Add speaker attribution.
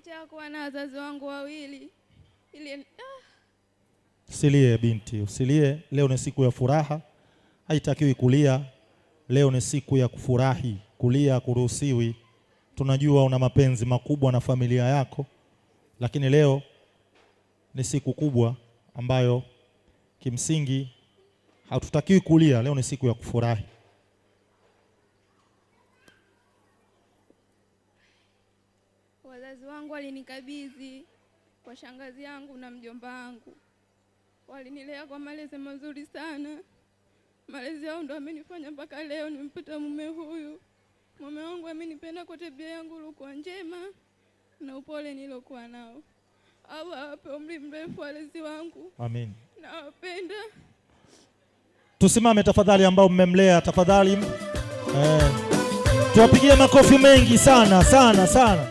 Speaker 1: licha ya kuwa na wazazi wangu wawili
Speaker 2: Usilie binti, usilie. Leo ni siku ya furaha, haitakiwi kulia. Leo ni siku ya kufurahi, kulia kuruhusiwi. Tunajua una mapenzi makubwa na familia yako, lakini leo ni siku kubwa ambayo kimsingi hatutakiwi kulia. Leo ni siku ya kufurahi.
Speaker 1: Wazazi wangu walinikabidhi kwa shangazi yangu na mjomba wangu. Walinilea kwa malezi mazuri sana. Malezi yao ndo amenifanya mpaka leo nimpata mume huyu. Mume wangu amenipenda kwa tabia yangu iliyokuwa njema na upole nilokuwa nao. Allah awape umri mrefu walezi wangu.
Speaker 2: Amen.
Speaker 1: Nawapenda.
Speaker 2: Tusimame tafadhali ambao mmemlea tafadhali. Tuwapigie makofi mengi sana sana sana.